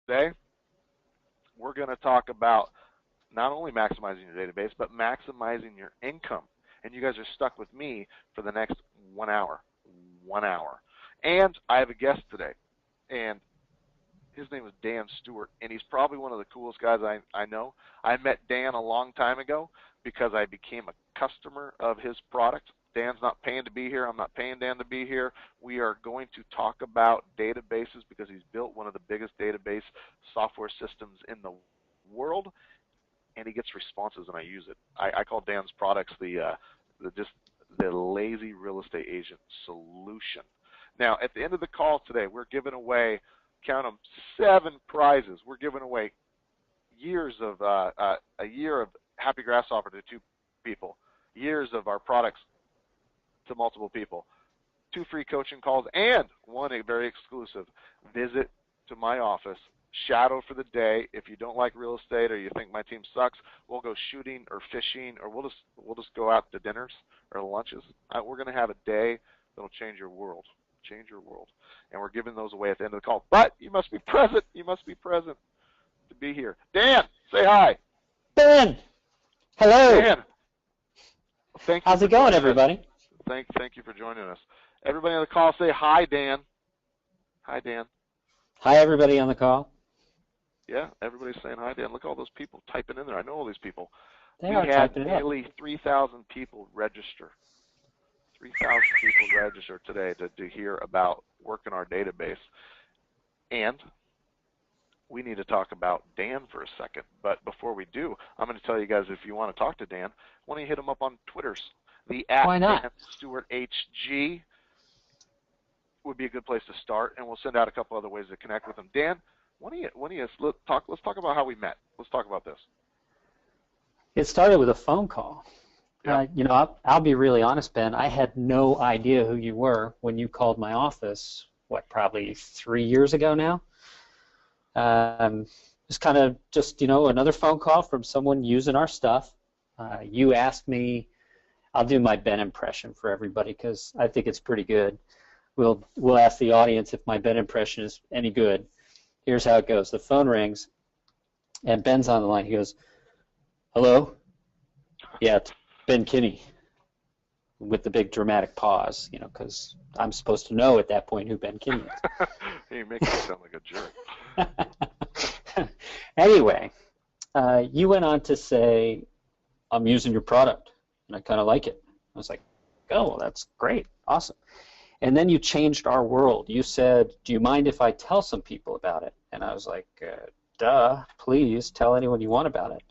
Today, we're going to talk about not only maximizing your database, but maximizing your income. And you guys are stuck with me for the next 1 hour. 1 hour. And I have a guest today. And his name is Dan Stewart, and he's probably one of the coolest guys I know. I met Dan a long time ago because I became a customer of his product. Dan's not paying to be here. I'm not paying Dan to be here. We are going to talk about databases because he's built one of the biggest database software systems in the world, and he gets responses, and I use it. I call Dan's products the lazy real estate agent solution. Now, at the end of the call today, we're giving away, count them, 7 prizes. We're giving away a year of Happy Grasshopper to 2 people, years of our products to multiple people, 2 free coaching calls, and 1 very exclusive visit to my office, shadow for the day. If you don't like real estate or you think my team sucks, we'll go shooting or fishing, or we'll just go out to dinners or lunches. We're going to have a day that'll change your world. Change your world. And we're giving those away at the end of the call. But you must be present. You must be present to be here. Dan, say hi. Ben, hello. Dan. Thank you. How's it going, everybody? Thank you for joining us. Everybody on the call, say hi, Dan. Hi, Dan. Hi, everybody on the call. Yeah, everybody's saying hi, Dan. Look at all those people typing in there. I know all these people. They are typing it up. We had nearly 3,000 people register. 3,000 people register today to hear about working our database. And we need to talk about Dan for a second. But before we do, I'm going to tell you guys, if you want to talk to Dan, why don't you hit him up on Twitters? Why not? Dan Stewart HG would be a good place to start, and we'll send out a couple other ways to connect with him. Dan, let's talk about how we met. Let's talk about this. It started with a phone call. Yeah. I'll be really honest, Ben. I had no idea who you were when you called my office, probably 3 years ago now. It's kind of just, another phone call from someone using our stuff. You asked me, I'll do my Ben impression for everybody because I think it's pretty good. We'll ask the audience if my Ben impression is any good. Here's how it goes. The phone rings, and Ben's on the line. He goes, "Hello? Yeah, it's Ben Kinney," with the big dramatic pause, because I'm supposed to know at that point who Ben Kinney is. You make me sound like a jerk. Anyway, you went on to say, "I'm using your product, and I kind of like it." I was like, "Oh, well, that's great. Awesome." And then you changed our world. You said, "Do you mind if I tell some people about it?" And I was like, duh, please tell anyone you want about it.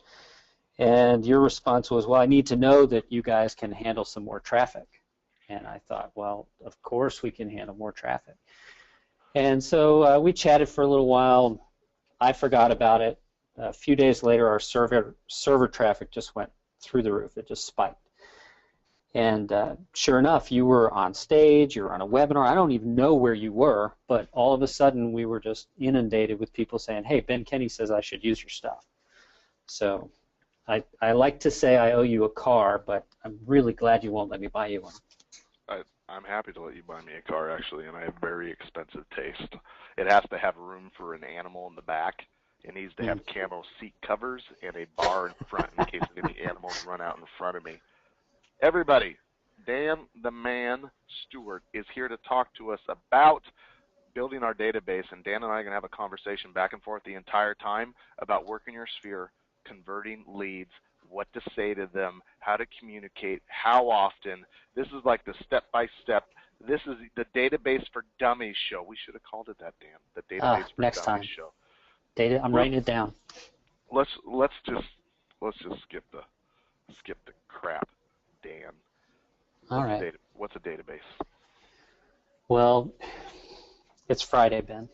And your response was, "Well, I need to know that you guys can handle some more traffic." And I thought, well, of course we can handle more traffic. And so we chatted for a little while. I forgot about it. A few days later, our server traffic just went through the roof. It just spiked. And sure enough, you were on stage, you were on a webinar. I don't even know where you were, but all of a sudden we were just inundated with people saying, "Hey, Ben Kinney says I should use your stuff." So I like to say I owe you a car, but I'm really glad you won't let me buy you one. I'm happy to let you buy me a car, actually, and I have very expensive taste. It has to have room for an animal in the back. It needs to have camo seat covers and a bar in front in case any animals run out in front of me. Everybody, Dan the Man Stewart is here to talk to us about building our database, and Dan and I are going to have a conversation back and forth the entire time about working your sphere, converting leads, what to say to them, how to communicate, how often. This is like the step-by-step. This is the Database for Dummies show. We should have called it that, Dan. The Database for next Dummies time. show. I'm writing it down. Let's just skip the crap, Dan. All right. What's a database? Well, it's Friday, Ben.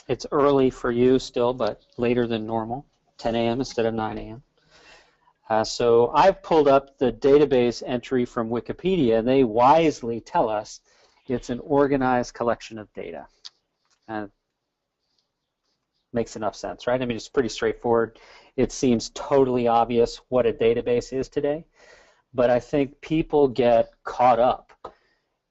It's early for you still, but later than normal, 10 a.m. instead of 9 a.m. So I've pulled up the database entry from Wikipedia, and they wisely tell us it's an organized collection of data. Makes enough sense, right? I mean, it's pretty straightforward. It seems totally obvious what a database is today, but I think people get caught up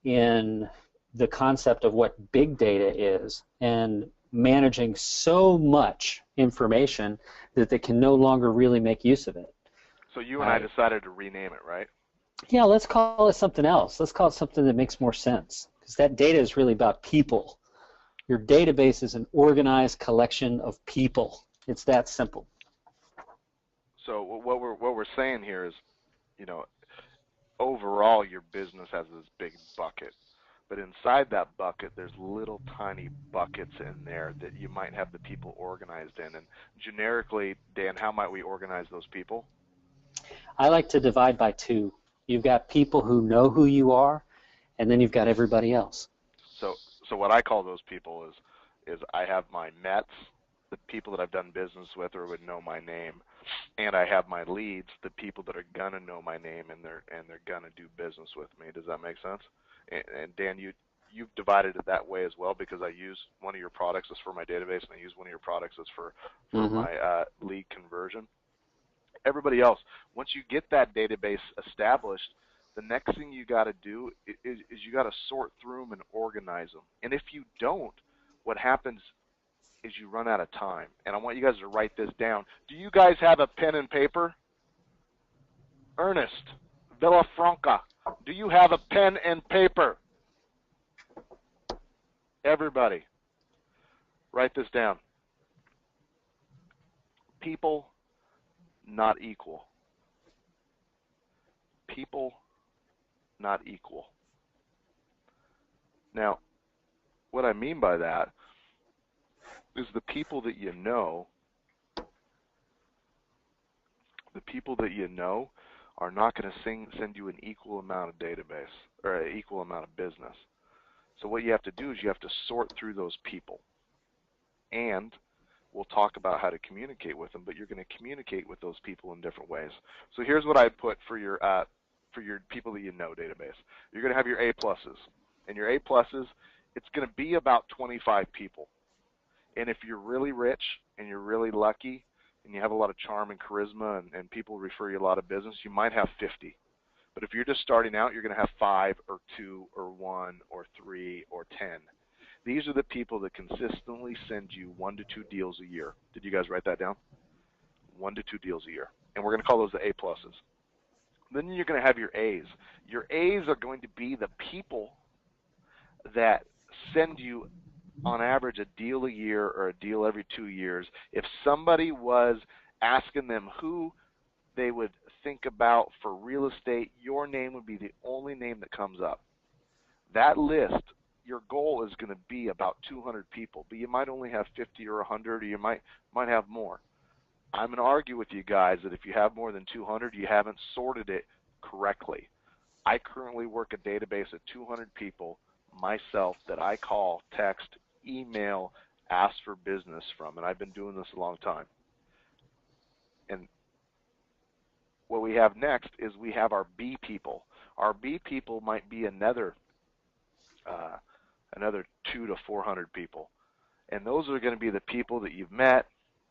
in the concept of what big data is, and managing so much information that they can no longer really make use of it. So you and I decided to rename it, right? Yeah, let's call it something else. Let's call it something that makes more sense, because that data is really about people. Your database is an organized collection of people. It's that simple. So what we're saying here is, overall your business has this big bucket, but inside that bucket there's little tiny buckets in there that you might have the people organized in. And generically, Dan, how might we organize those people? I like to divide by two. You've got people who know who you are, and then you've got everybody else. So what I call those people is I have my Mets, the people that I've done business with or would know my name, and I have my leads, the people that are gonna know my name and they're gonna do business with me. Does that make sense? And Dan, you've divided it that way as well, because I use one of your products as for my database, and I use one of your products as for my lead conversion. Everybody else, once you get that database established, the next thing you got to do is you got to sort through them and organize them. And if you don't, what happens is you run out of time. And I want you guys to write this down. Do you guys have a pen and paper? Ernest, Villafranca, do you have a pen and paper? Everybody, write this down. People, not equal. People, not equal. Now, what I mean by that is the people that you know are not going to send you an equal amount of database or an equal amount of business. So what you have to do is you have to sort through those people. And we'll talk about how to communicate with them, but you're going to communicate with those people in different ways. So here's what I put for your people that you know database. You're going to have your A pluses. And your A pluses, it's going to be about 25 people. And if you're really rich and you're really lucky and you have a lot of charm and charisma and people refer you a lot of business, you might have 50. But if you're just starting out, you're going to have 5 or 2 or 1 or 3 or 10. These are the people that consistently send you 1 to 2 deals a year. Did you guys write that down? 1 to 2 deals a year. And we're going to call those the A pluses. Then you're going to have your A's. Your A's are going to be the people that send you on average a deal a year or a deal every 2 years. If somebody was asking them who they would think about for real estate, your name would be the only name that comes up. That list, your goal is going to be about 200 people, but you might only have 50 or 100, or you might have more. I'm going to argue with you guys that if you have more than 200, you haven't sorted it correctly. I currently work a database of 200 people myself that I call, text, email, ask for business from, and I've been doing this a long time. And what we have next is we have our B people. Our B people might be another 200 to 400 people, and those are going to be the people that you've met,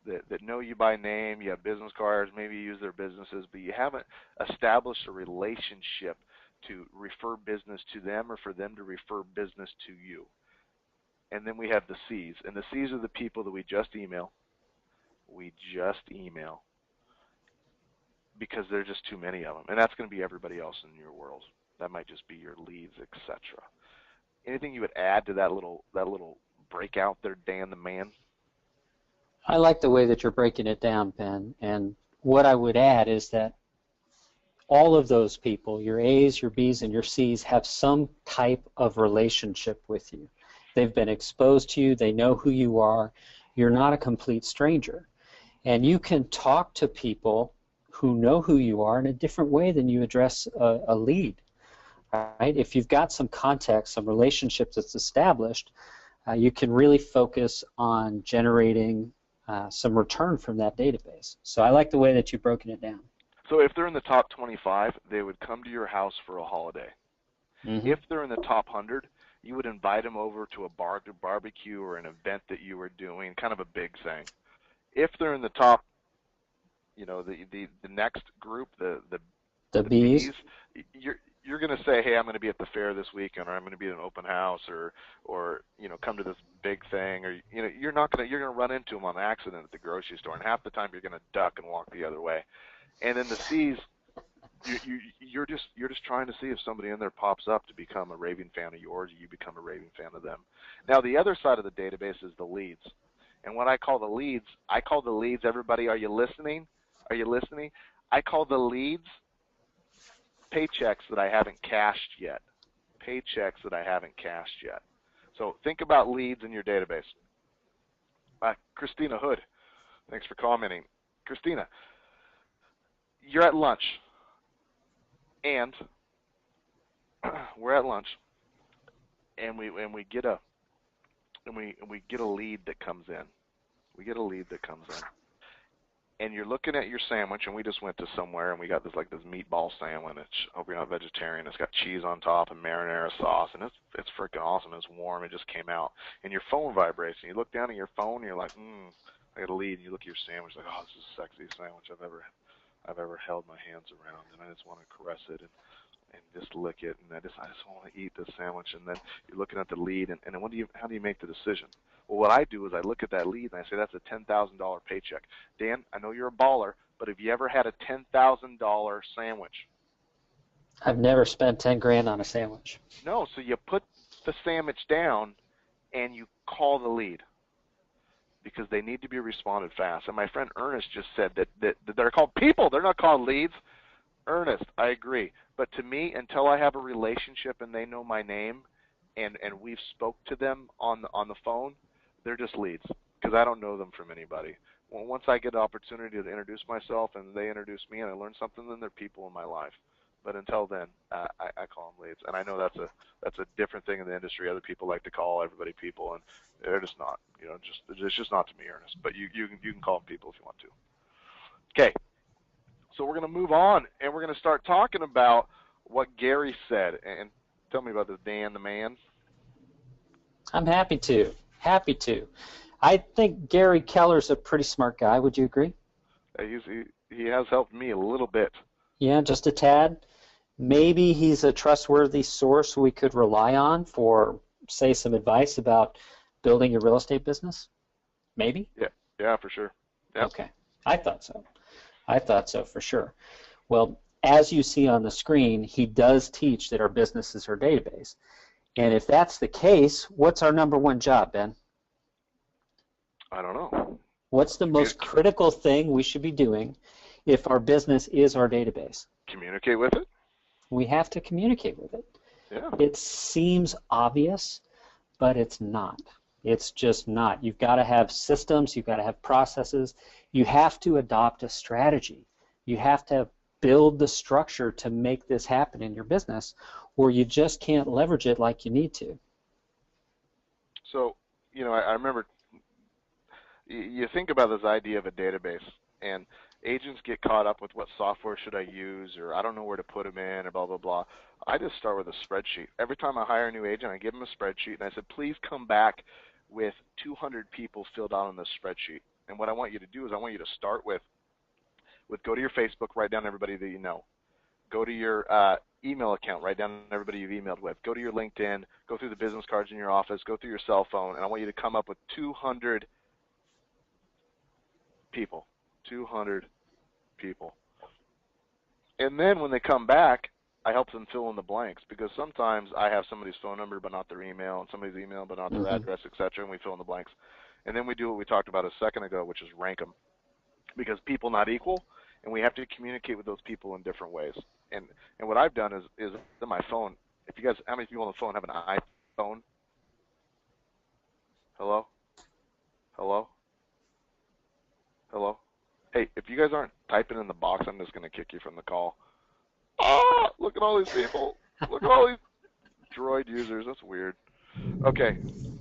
that know you by name. You have business cards, maybe you use their businesses, but you haven't established a relationship to refer business to them or for them to refer business to you. And then we have the C's, and the C's are the people that we just email. We just email because there's just too many of them, and that's going to be everybody else in your world. That might just be your leads, etc. Anything you would add to that little breakout there, Dan the man? I like the way that you're breaking it down, Ben, and what I would add is that all of those people, your A's, your B's, and your C's, have some type of relationship with you. They've been exposed to you. They know who you are. You're not a complete stranger. And you can talk to people who know who you are in a different way than you address a lead. Right? If you've got some context, some relationships that's established, you can really focus on generating some return from that database. So I like the way that you've broken it down. So if they're in the top 25, they would come to your house for a holiday. Mm-hmm. If they're in the top 100, you would invite them over to a barbecue or an event that you were doing, kind of a big thing. If they're in the top, the next group, the B's, you're going to say, hey, I'm going to be at the fair this weekend, or I'm going to be at an open house, or come to this big thing, or you're going to run into them on accident at the grocery store, and half the time you're going to duck and walk the other way. And then the C's, you're just trying to see if somebody in there pops up to become a raving fan of yours, or you become a raving fan of them. Now the other side of the database is the leads, and what I call the leads, everybody, are you listening? Are you listening? I call the leads paychecks that I haven't cashed yet. Paychecks that I haven't cashed yet. So think about leads in your database. Christina Hood, thanks for commenting. Christina, you're at lunch, and we're at lunch, and we get a lead that comes in. We get a lead that comes in. And you're looking at your sandwich, and we just went to somewhere, and we got this meatball sandwich. I hope you're not vegetarian. It's got cheese on top and marinara sauce, and it's freaking awesome. It's warm. It just came out. And your phone vibrates, and you look down at your phone, and you're like, I got a lead. And you look at your sandwich, like, oh, this is the sexiest sandwich I've ever held my hands around, and I just want to caress it and just lick it, and I just want to eat this sandwich. And then you're looking at the lead, and then how do you make the decision? Well, what I do is I look at that lead, and I say, that's a $10,000 paycheck. Dan, I know you're a baller, but have you ever had a $10,000 sandwich? I've never spent 10 grand on a sandwich. No, so you put the sandwich down, and you call the lead, because they need to be responded fast. And my friend Ernest just said that they're called people. They're not called leads. Ernest, I agree. But to me, until I have a relationship and they know my name and we've spoke to them on the phone, they're just leads, because I don't know them from anybody. Well, once I get an opportunity to introduce myself and they introduce me and I learn something, then they're people in my life. But until then, I call them leads. And I know that's a different thing in the industry. Other people like to call everybody people, and they're just not. It's just not to me, Ernest. But you can call them people if you want to. Okay. So we're going to move on, and we're going to start talking about what Gary said. And tell me about this, Dan the man. I'm happy to. Happy to. I think Gary Keller's a pretty smart guy. Would you agree? He has helped me a little bit. Yeah, just a tad. Maybe he's a trustworthy source we could rely on for, say, some advice about building your real estate business? Maybe? Yeah, for sure. Yep. Okay. I thought so for sure. Well, as you see on the screen, he does teach that our business is our database. And if that's the case, what's our number one job, Ben? I don't know. What's the most critical thing we should be doing if our business is our database? Communicate with it. We have to communicate with it. Yeah. It seems obvious, but it's not. It's just not. You've got to have systems. You've got to have processes. You have to adopt a strategy. You have to build the structure to make this happen in your business, or you just can't leverage it like you need to. So, I remember you think about this idea of a database, and agents get caught up with what software should I use, or I don't know where to put them in, or blah, blah, blah. I just start with a spreadsheet. Every time I hire a new agent, I give them a spreadsheet, and I said, please come back with 200 people filled out on this spreadsheet. And what I want you to do is I want you to start with go to your Facebook, write down everybody that you know. Go to your email account, write down everybody you've emailed with. Go to your LinkedIn, go through the business cards in your office, go through your cell phone, and I want you to come up with 200 people. 200 people. And then when they come back, I help them fill in the blanks, because sometimes I have somebody's phone number but not their email, and somebody's email but not their address, etc., and we fill in the blanks. And then we do what we talked about a second ago, which is rank them, because people not equal, and we have to communicate with those people in different ways. And what I've done is on my phone, if you guys, how many people on the phone have an iPhone? Hello? Hello? Hello? Hey, if you guys aren't typing in the box, I'm just going to kick you from the call. Ah, look at all these people. Look at all these Droid users. That's weird. Okay,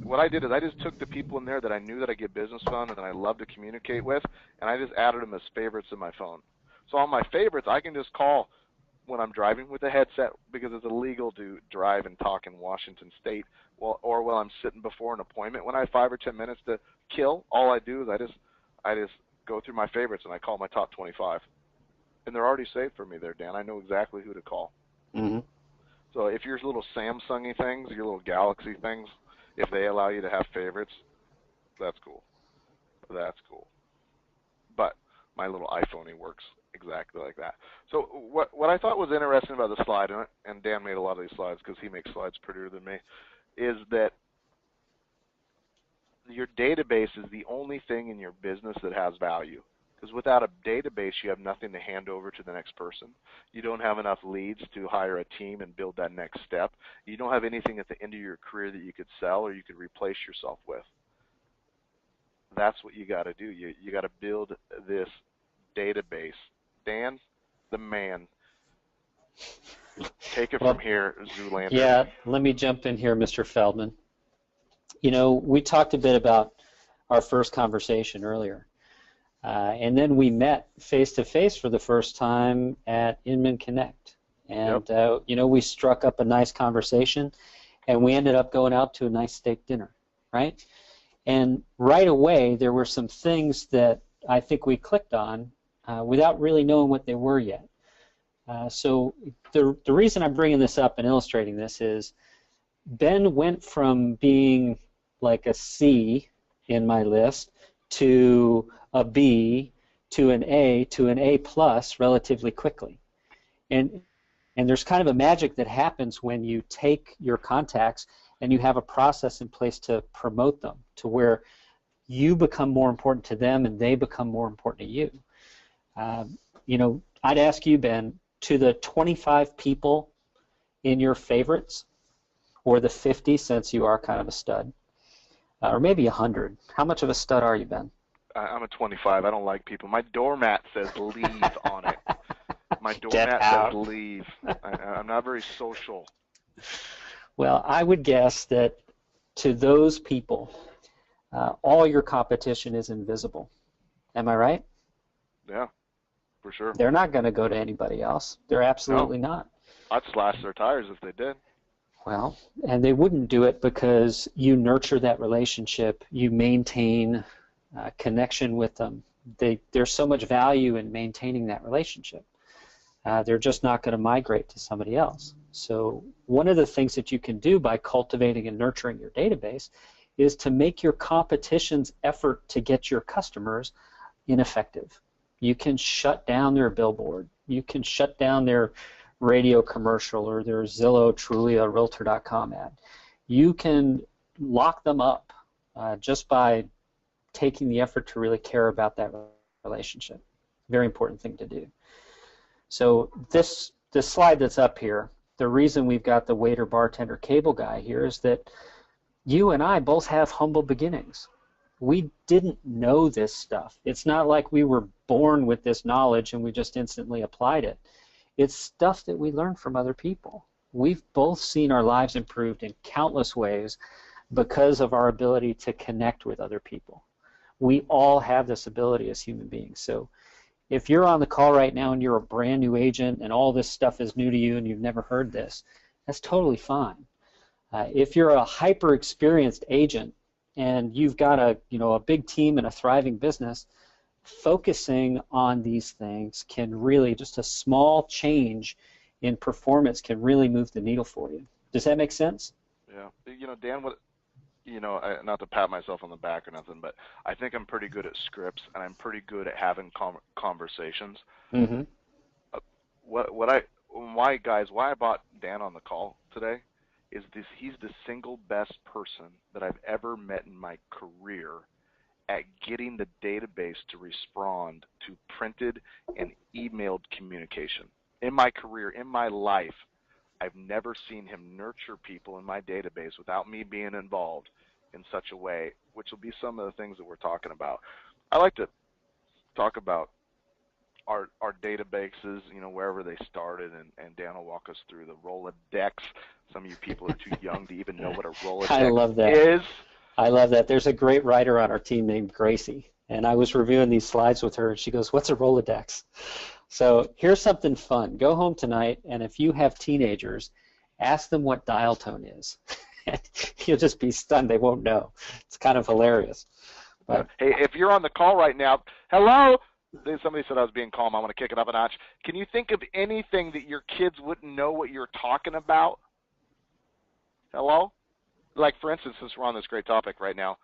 what I did is I just took the people in there that I knew that I get business from and that I love to communicate with, and I just added them as favorites in my phone. So on my favorites, I can just call when I'm driving with a headset, because it's illegal to drive and talk in Washington State, or while I'm sitting before an appointment. When I have 5 or 10 minutes to kill, all I do is I just go through my favorites and I call my top 25. And they're already saved for me there, Dan. I know exactly who to call. Mm-hmm. So if your little Samsung-y things, your little Galaxy things, if they allow you to have favorites, that's cool. That's cool. But my little iPhone works exactly like that. So what I thought was interesting about the slide, and Dan made a lot of these slides because he makes slides prettier than me, is that your database is the only thing in your business that has value. Because without a database, you have nothing to hand over to the next person. You don't have enough leads to hire a team and build that next step. You don't have anything at the end of your career that you could sell or you could replace yourself with. That's what you got to do. You got to build this database. Dan, the man. Take it from here, Zoolander. Yeah, let me jump in here, Mr. Feldman. You know, we talked a bit about our first conversation earlier. And then we met face-to-face for the first time at Inman Connect. And, you know, we struck up a nice conversation, and we ended up going out to a nice steak dinner, right? And right away, there were some things that I think we clicked on without really knowing what they were yet. So the reason I'm bringing this up and illustrating this is Ben went from being like a C in my list to a B to an A plus relatively quickly. And there's kind of a magic that happens when you take your contacts and you have a process in place to promote them to where you become more important to them and they become more important to you. You know, I'd ask you, Ben, to the 25 people in your favorites, or the 50 since you are kind of a stud, or maybe 100. How much of a stud are you, Ben? I'm a 25. I don't like people. My doormat says leave on it. My doormat says leave. I'm not very social. Well, I would guess that to those people, all your competition is invisible. Am I right? Yeah, for sure. They're not going to go to anybody else. They're absolutely not. I'd slash their tires if they did. Well, and they wouldn't do it because you nurture that relationship, you maintain connection with them. There's so much value in maintaining that relationship. They're just not going to migrate to somebody else. So one of the things that you can do by cultivating and nurturing your database is to make your competition's effort to get your customers ineffective. You can shut down their billboard. You can shut down their radio commercial or their Zillow, Trulia, Realtor.com ad. You can lock them up just by taking the effort to really care about that relationship. Very important thing to do. So this slide that's up here, the reason we've got the waiter, bartender, cable guy here is that you and I both have humble beginnings. We didn't know this stuff. It's not like we were born with this knowledge and we just instantly applied it. It's stuff that we learned from other people. We've both seen our lives improved in countless ways because of our ability to connect with other people. We all have this ability as human beings. So if you're on the call right now and you're a brand new agent and all this stuff is new to you and you've never heard this, that's totally fine. If you're a hyper experienced agent and you've got a big team and a thriving business, focusing on these things can really, just a small change in performance can really move the needle for you. Does that make sense? Yeah. You know, Dan, not to pat myself on the back or nothing, but I think I'm pretty good at scripts and I'm pretty good at having conversations. Mm-hmm. Why I brought Dan on the call today is he's the single best person that I've ever met in my career at getting the database to respond to printed and emailed communication. In my career, in my life, I've never seen him nurture people in my database without me being involved in such a way, which will be some of the things that we're talking about. I like to talk about our databases, wherever they started, and Dan will walk us through the Rolodex. Some of you people are too young to even know what a Rolodex I love that. is. I love that. There's a great writer on our team named Gracie, and I was reviewing these slides with her, and she goes, "What's a Rolodex?" So here's something fun. Go home tonight, and if you have teenagers, ask them what dial tone is. You'll just be stunned. They won't know. It's kind of hilarious. But hey, if you're on the call right now, hello. Somebody said I was being calm. I want to kick it up a notch. Can you think of anything that your kids wouldn't know what you're talking about? Hello? Like, for instance, since we're on this great topic right now,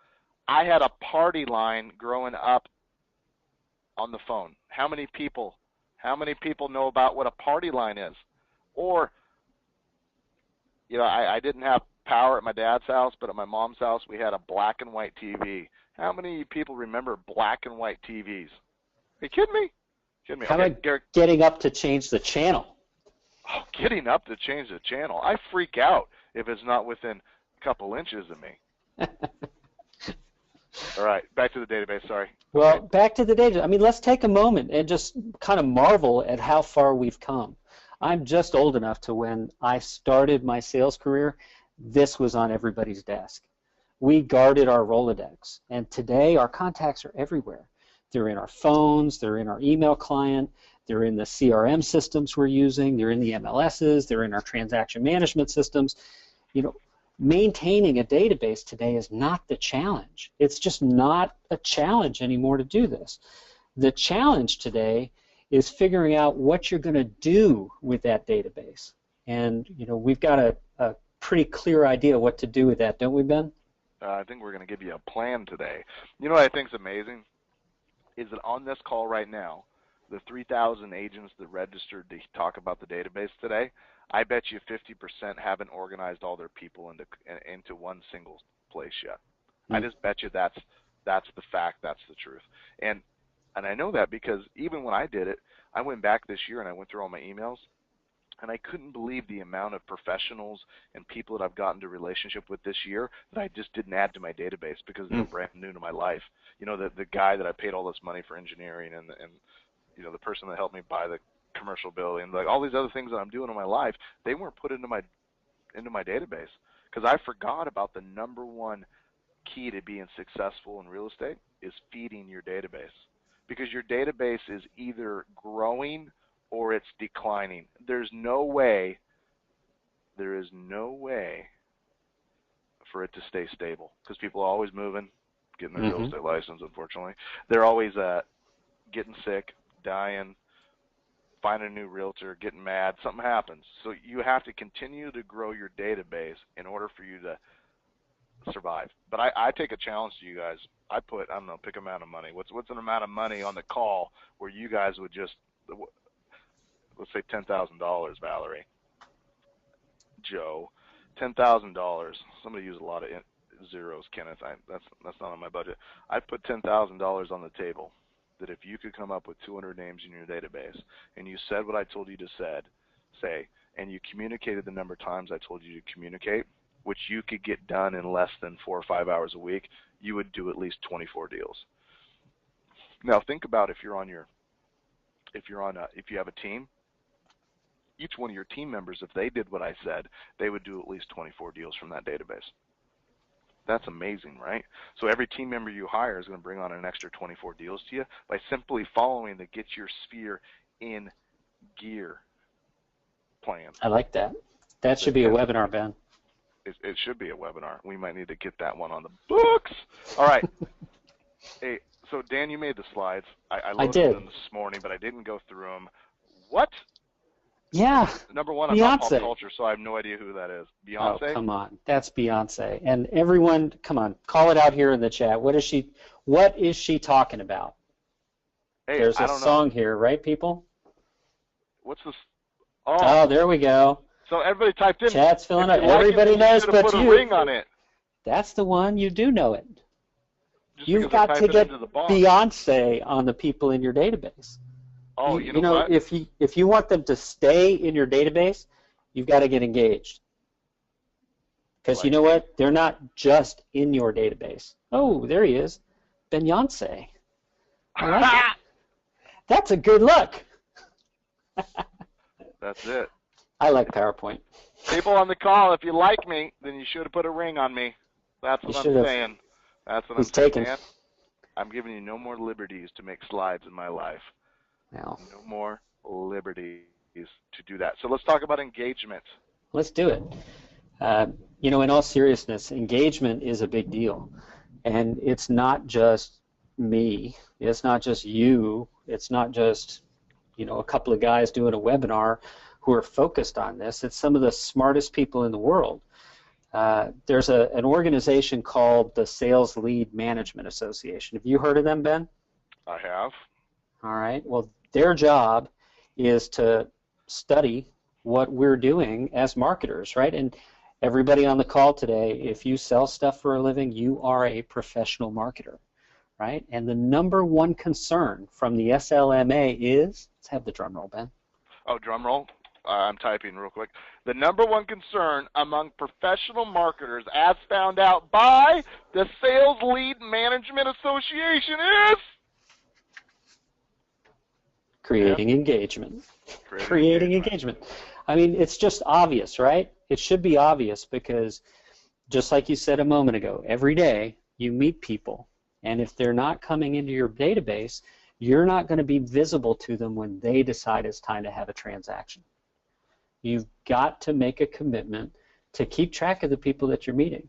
I had a party line growing up on the phone. How many people know about what a party line is? Or, I didn't have power at my dad's house, but at my mom's house we had a black and white TV. How many people remember black and white TVs? Are you kidding me? How about getting up to change the channel? Oh, getting up to change the channel. I freak out if it's not within a couple inches of me. All right, back to the database, sorry. Well, Okay. back to the database. I mean, let's take a moment and just kind of marvel at how far we've come. I'm just old enough to when I started my sales career, this was on everybody's desk. We guarded our Rolodex, and today our contacts are everywhere. They're in our phones, they're in our email client, they're in the CRM systems we're using, they're in the MLSs, they're in our transaction management systems. Maintaining a database today is not the challenge. It's just not a challenge anymore to do this. The challenge today is figuring out what you're going to do with that database. And we've got a pretty clear idea what to do with that, don't we, Ben? I think we're going to give you a plan today. You know what I think is amazing is that on this call right now, the 3,000 agents that registered to talk about the database today, I bet you 50% haven't organized all their people into one single place yet. I just bet you that's the fact, that's the truth. And I know that because even when I did it, I went back this year and I went through all my emails, and I couldn't believe the amount of professionals and people that I've gotten to relationship with this year that I just didn't add to my database because they're brand new to my life. The guy that I paid all this money for engineering and the person that helped me buy the commercial building, like all these other things that I'm doing in my life, they weren't put into my database because I forgot about the number one key to being successful in real estate is feeding your database, because your database is either growing or it's declining. There is no way for it to stay stable because people are always moving, getting their real estate license, unfortunately. They're always getting sick, dying, finding a new realtor, getting mad, something happens. So you have to continue to grow your database in order for you to survive. But I take a challenge to you guys. I put, I don't know, pick an amount of money. What's an amount of money on the call where you guys would just, let's say $10,000, Valerie, Joe, $10,000. Somebody used a lot of zeros, Kenneth. That's not on my budget. I put $10,000 on the table that if you could come up with 200 names in your database and you said what I told you to say, and you communicated the number of times I told you to communicate, which you could get done in less than 4 or 5 hours a week, you would do at least 24 deals. Now think about if you have a team, each one of your team members, if they did what I said, they would do at least 24 deals from that database. That's amazing, right? So every team member you hire is going to bring on an extra 24 deals to you by simply following the Get Your Sphere in Gear plan. I like that. That should be a webinar, Ben. It should be a webinar. We might need to get that one on the books. All right. Hey, so Dan, you made the slides. I loaded them this morning, but I didn't go through them. What? Yeah. Number one, I'm not pop culture, so I have no idea who that is. Beyonce? Oh, come on. That's Beyonce. And everyone, come on, call it out here in the chat. What is she talking about? Hey, there's a song here, right, people? What's this? Oh, there we go. So everybody typed in. Chat's filling up. Everybody knows but put you. A ring on it. That's the one. You do know it. Just You've got to get Beyonce on the people in your database. Oh, you know what? If you want them to stay in your database, you've got to get engaged. Because you know what? They're not just in your database. Oh, there he is. Beyonce. I like it. That's a good look. That's it. I like PowerPoint. People on the call, if you like me, then you should have put a ring on me. That's what I'm saying. That's what I'm saying. I'm giving you no more liberties to make slides in my life. No more liberties to do that. So let's talk about engagement. Let's do it. In all seriousness, engagement is a big deal. And it's not just me. It's not just you. It's not just, a couple of guys doing a webinar who are focused on this. It's some of the smartest people in the world. There's an organization called the Sales Lead Management Association. Have you heard of them, Ben? I have. All right. Well, their job is to study what we're doing as marketers, right? And everybody on the call today, if you sell stuff for a living, you are a professional marketer, right? And the number one concern from the SLMA is, let's have the drum roll, Ben. Oh, drum roll. I'm typing real quick. The number one concern among professional marketers, as found out by the Sales Lead Management Association, is creating engagement. Creating engagement. I mean, it's just obvious, right? It should be obvious because, just like you said a moment ago, every day you meet people, and if they're not coming into your database, you're not going to be visible to them when they decide it's time to have a transaction. You've got to make a commitment to keep track of the people that you're meeting.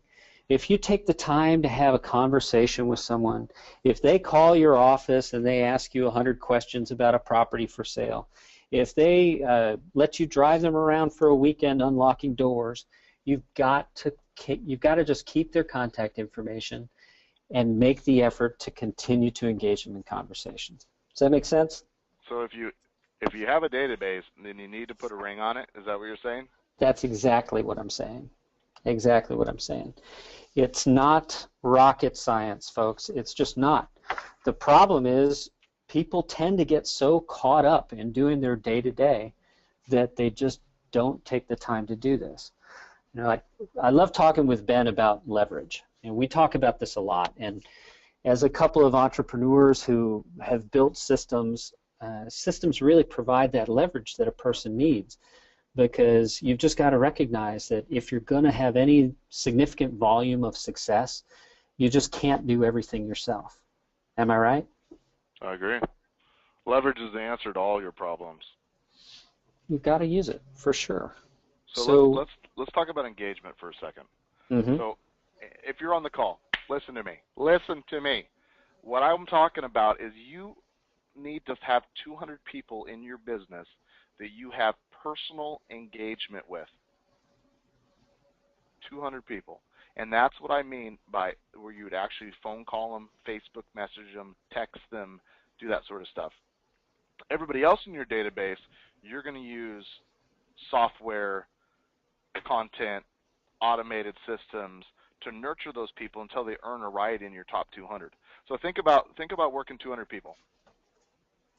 If you take the time to have a conversation with someone, if they call your office and they ask you 100 questions about a property for sale, if they let you drive them around for a weekend unlocking doors, you've got to just keep their contact information and make the effort to continue to engage them in conversations. Does that make sense? So if you have a database, then you need to put a ring on it. Is that what you're saying? That's exactly what I'm saying. Exactly what I'm saying. It's not rocket science, folks. It's just not. The problem is people tend to get so caught up in doing their day-to-day that they just don't take the time to do this. You know, I love talking with Ben about leverage, and we talk about this a lot. And as a couple of entrepreneurs who have built systems, systems really provide that leverage that a person needs, because you've just got to recognize that if you're going to have any significant volume of success, you just can't do everything yourself. Am I right? I agree. Leverage is the answer to all your problems. You've got to use it for sure. So let's talk about engagement for a second. Mm-hmm. So if you're on the call, listen to me. Listen to me. What I'm talking about is you need to have 200 people in your business that you have personal engagement with. 200 people. And that's what I mean by where you would actually phone call them, Facebook message them, text them, do that sort of stuff. Everybody else in your database, you're going to use software, content, automated systems to nurture those people until they earn a right in your top 200. So think about working 200 people.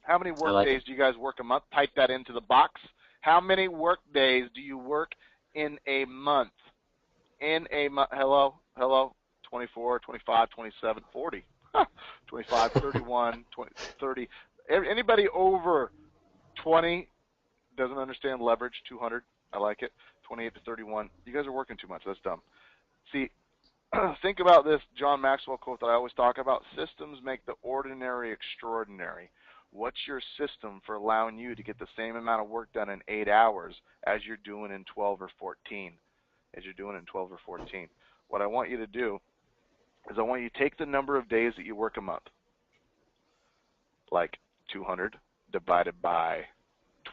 How many work days do you guys work a month? Type that into the box. How many work days do you work in a month? In a month, hello, 24, 25, 27, 40, 25, 31, 20, 30. Anybody over 20 doesn't understand leverage, 200, I like it, 28 to 31. You guys are working too much. That's dumb. See, think about this John Maxwell quote that I always talk about. Systems make the ordinary extraordinary. What's your system for allowing you to get the same amount of work done in 8 hours as you're doing in 12 or 14? What I want you to do is I want you to take the number of days that you work a month, like 200 divided by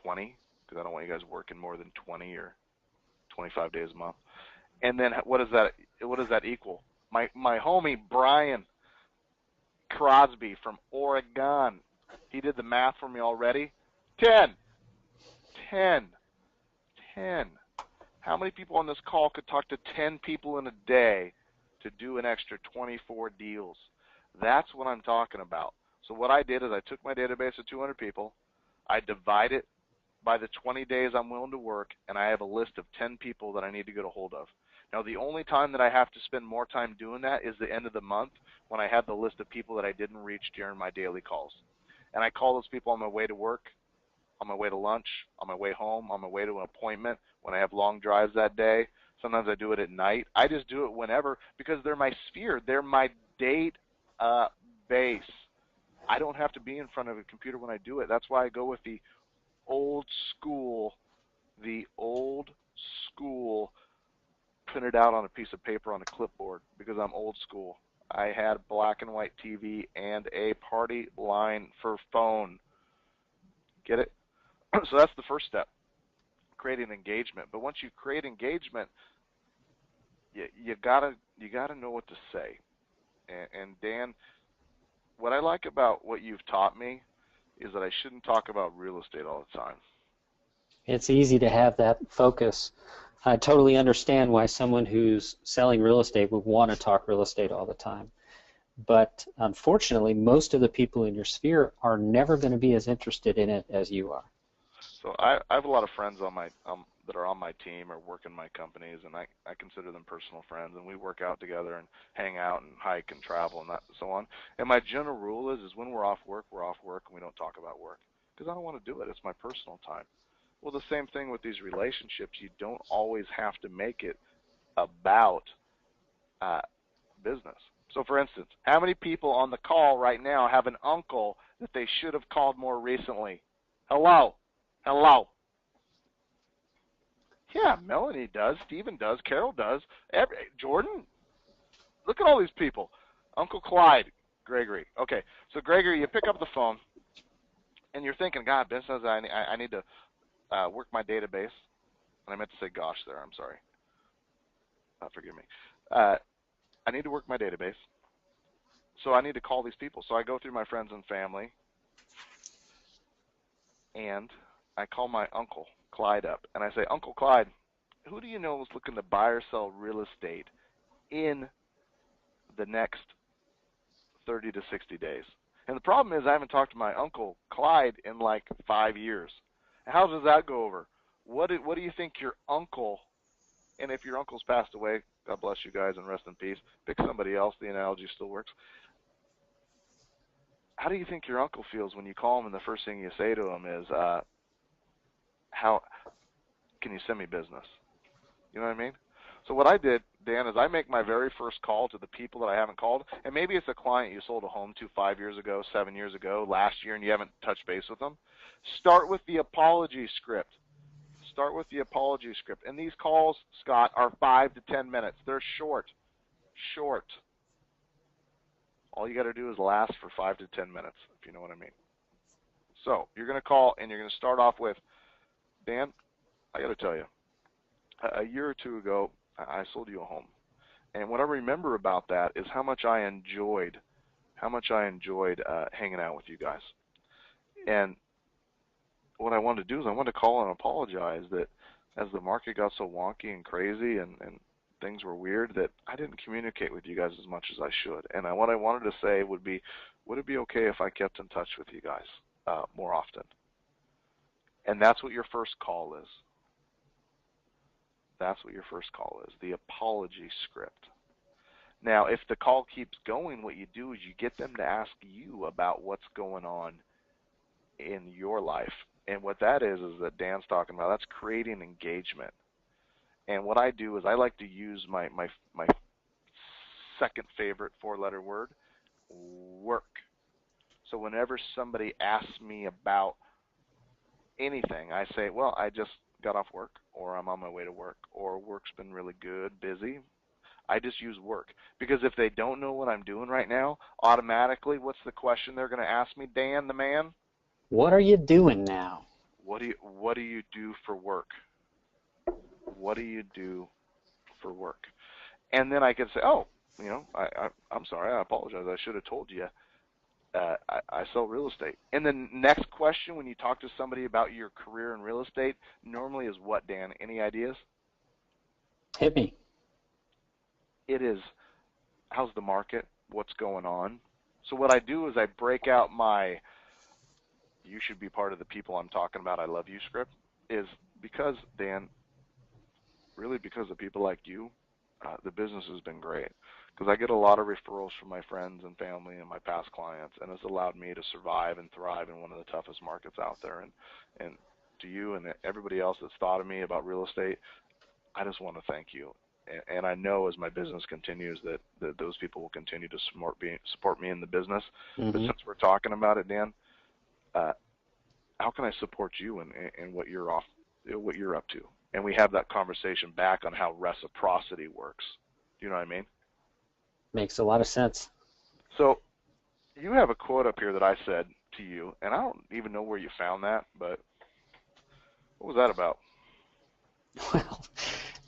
20, because I don't want you guys working more than 20 or 25 days a month. And then what does that equal? My homie Brian Crosby from Oregon, he did the math for me already. 10. How many people on this call could talk to 10 people in a day to do an extra 24 deals? That's what I'm talking about. So what I did is I took my database of 200 people, I divide it by the 20 days I'm willing to work, and I have a list of 10 people that I need to get a hold of. Now, the only time that I have to spend more time doing that is the end of the month when I have the list of people that I didn't reach during my daily calls. And I call those people on my way to work, on my way to lunch, on my way home, on my way to an appointment, when I have long drives that day. Sometimes I do it at night. I just do it whenever because they're my sphere. They're my date base. I don't have to be in front of a computer when I do it. That's why I go with the old school printed out on a piece of paper on a clipboard, because I'm old school. I had black and white TV and a party line for phone. Get it? So that's the first step, creating engagement. But once you create engagement, you gotta know what to say. And Dan, what I like about what you've taught me is that I shouldn't talk about real estate all the time. It's easy to have that focus. I totally understand why someone who's selling real estate would want to talk real estate all the time. But unfortunately, most of the people in your sphere are never going to be as interested in it as you are. So I have a lot of friends on my that are on my team or work in my companies, and I consider them personal friends, and we work out together and hang out and hike and travel and that and so on. And my general rule is when we're off work, and we don't talk about work because I don't want to do it. It's my personal time. Well, the same thing with these relationships. You don't always have to make it about uh, business. So, for instance, how many people on the call right now have an uncle that they should have called more recently? Hello? Hello? Yeah, Melanie does. Stephen does. Carol does. Jordan? Look at all these people. Uncle Clyde. Gregory. Okay, so Gregory, you pick up the phone, and you're thinking, God, Ben says I need to work my database. And I meant to say gosh there. I'm sorry. Forgive me. I need to work my database. So I need to call these people. So I go through my friends and family, and I call my uncle Clyde up, and I say, Uncle Clyde, who do you know is looking to buy or sell real estate in the next 30 to 60 days? And the problem is I haven't talked to my uncle Clyde in like 5 years. How does that go over? What do you think your uncle, and if your uncle's passed away, God bless you guys and rest in peace, pick somebody else, the analogy still works. How do you think your uncle feels when you call him and the first thing you say to him is, how can you send me business? You know what I mean? So what I did, Dan, is I make my very first call to the people that I haven't called, and maybe it's a client you sold a home to 5 years ago, 7 years ago, last year, and you haven't touched base with them. Start with the apology script. Start with the apology script. And these calls, Scott, are 5 to 10 minutes. They're short. Short. All you got to do is last for 5 to 10 minutes, if you know what I mean. So you're going to call, and you're going to start off with, Dan, I got to tell you, a year or two ago, I sold you a home. And what I remember about that is how much I enjoyed hanging out with you guys. And what I wanted to do is I wanted to call and apologize that as the market got so wonky and crazy and things were weird, that I didn't communicate with you guys as much as I should. And what I wanted to say would it be okay if I kept in touch with you guys more often? And that's what your first call is. That's what your first call is, the apology script. Now, if the call keeps going, what you do is you get them to ask you about what's going on in your life. And what that is that Dan's talking about, that's creating engagement. And what I do is I like to use my second favorite four-letter word, work. So whenever somebody asks me about anything, I say, well, I just got off work, or I'm on my way to work, or work's been really good, busy. I just use work. Because if they don't know what I'm doing right now, automatically, what's the question they're going to ask me, Dan the man? What are you doing now? What do you do for work? What do you do for work? And then I could say, oh, I'm sorry, I apologize. I should have told you. I sell real estate. And the next question when you talk to somebody about your career in real estate normally is what, Dan? Any ideas? Hit me. It is, how's the market? What's going on? So what I do is I break out my you should be part of the people I'm talking about, I love you script, is because, Dan, really because of people like you, the business has been great. Because I get a lot of referrals from my friends and family and my past clients, and it's allowed me to survive and thrive in one of the toughest markets out there. And to you and everybody else that's thought of me about real estate, I just want to thank you. And I know as my business continues that those people will continue to support me in the business. Mm-hmm. But since we're talking about it, Dan, how can I support you in what you're up to? And we have that conversation back on how reciprocity works. Do you know what I mean? Makes a lot of sense. So you have a quote up here that I said to you, and I don't even know where you found that, but what was that about? Well,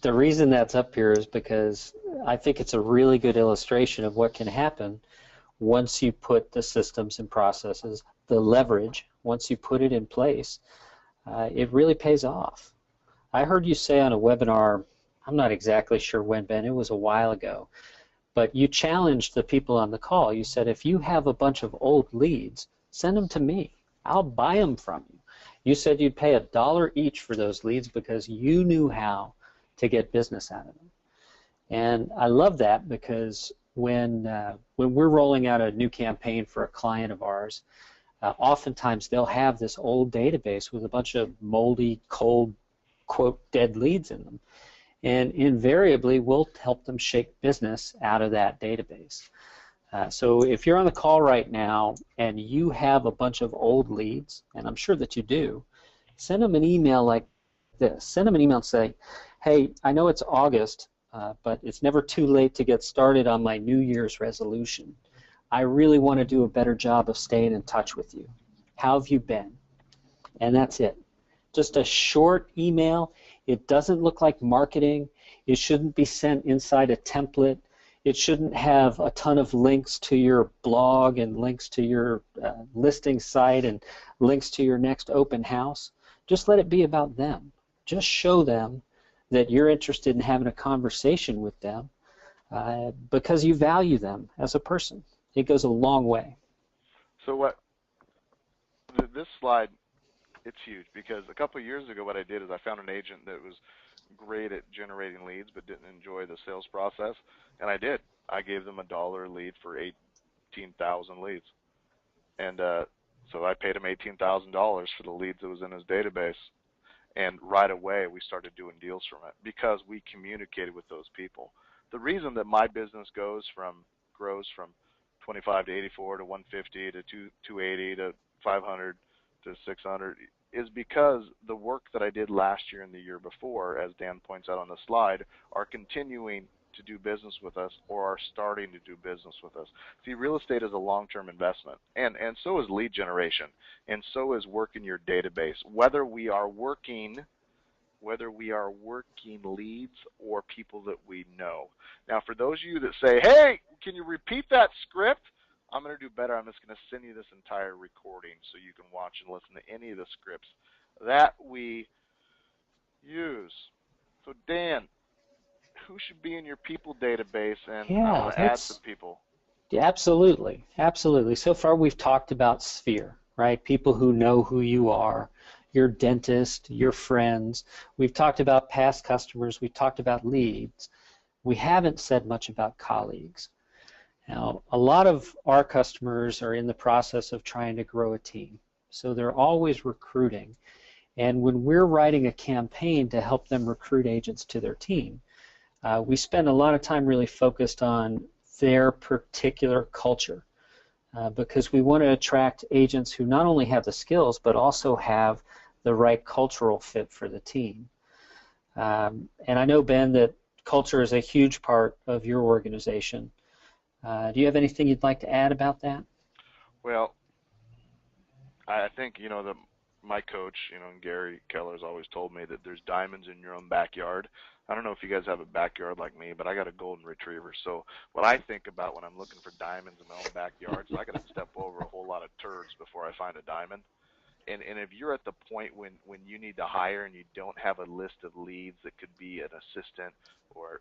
The reason that's up here is because I think it's a really good illustration of what can happen once you put the systems and processes, the leverage, once you put it in place, it really pays off. I heard you say on a webinar, I'm not exactly sure when, Ben, it was a while ago, but you challenged the people on the call. You said, if you have a bunch of old leads, send them to me. I'll buy them from you. You said you'd pay $1 each for those leads because you knew how to get business out of them. And I love that because when we're rolling out a new campaign for a client of ours, oftentimes they'll have this old database with a bunch of moldy, cold, quote, dead leads in them. And invariably, we'll help them shake business out of that database. So if you're on the call right now and you have a bunch of old leads, and I'm sure that you do, send them an email like this. Send them an email and say, hey, I know it's August, but it's never too late to get started on my New Year's resolution. I really want to do a better job of staying in touch with you. How have you been? And that's it. Just a short email. It doesn't look like marketing. It shouldn't be sent inside a template. It shouldn't have a ton of links to your blog and links to your listing site and links to your next open house. Just let it be about them. Just show them that you're interested in having a conversation with them because you value them as a person. It goes a long way. So this slide, it's huge because a couple of years ago what I did is I found an agent that was great at generating leads but didn't enjoy the sales process, and I did. I gave them $1 a lead for 18,000 leads. And so I paid him $18,000 for the leads that was in his database. And right away we started doing deals from it because we communicated with those people. The reason that my business grows from 25 to 84 to 150 to 280 to 500 to 600 is because the work that I did last year and the year before, as Dan points out on the slide, are continuing to do business with us or are starting to do business with us. See, real estate is a long-term investment, and so is lead generation, and so is working your database. Whether we are working leads or people that we know. Now, for those of you that say, hey, can you repeat that script? I'm going to do better. I'm just going to send you this entire recording so you can watch and listen to any of the scripts that we use. So, Dan, who should be in your people database? And I want to add some people. Yeah, absolutely. Absolutely. So far we've talked about sphere, right? People who know who you are, your dentist, your friends. We've talked about past customers. We've talked about leads. We haven't said much about colleagues. Now, a lot of our customers are in the process of trying to grow a team. So they're always recruiting. And when we're writing a campaign to help them recruit agents to their team, we spend a lot of time really focused on their particular culture because we want to attract agents who not only have the skills but also have the right cultural fit for the team. And I know, Ben, that culture is a huge part of your organization. Do you have anything you'd like to add about that? Well, I think, that my coach, Gary Keller, has always told me that there's diamonds in your own backyard. I don't know if you guys have a backyard like me, but I got a golden retriever. So what I think about when I'm looking for diamonds in my own backyard is I got to step over a whole lot of turds before I find a diamond. And if you're at the point when you need to hire and you don't have a list of leads that could be an assistant or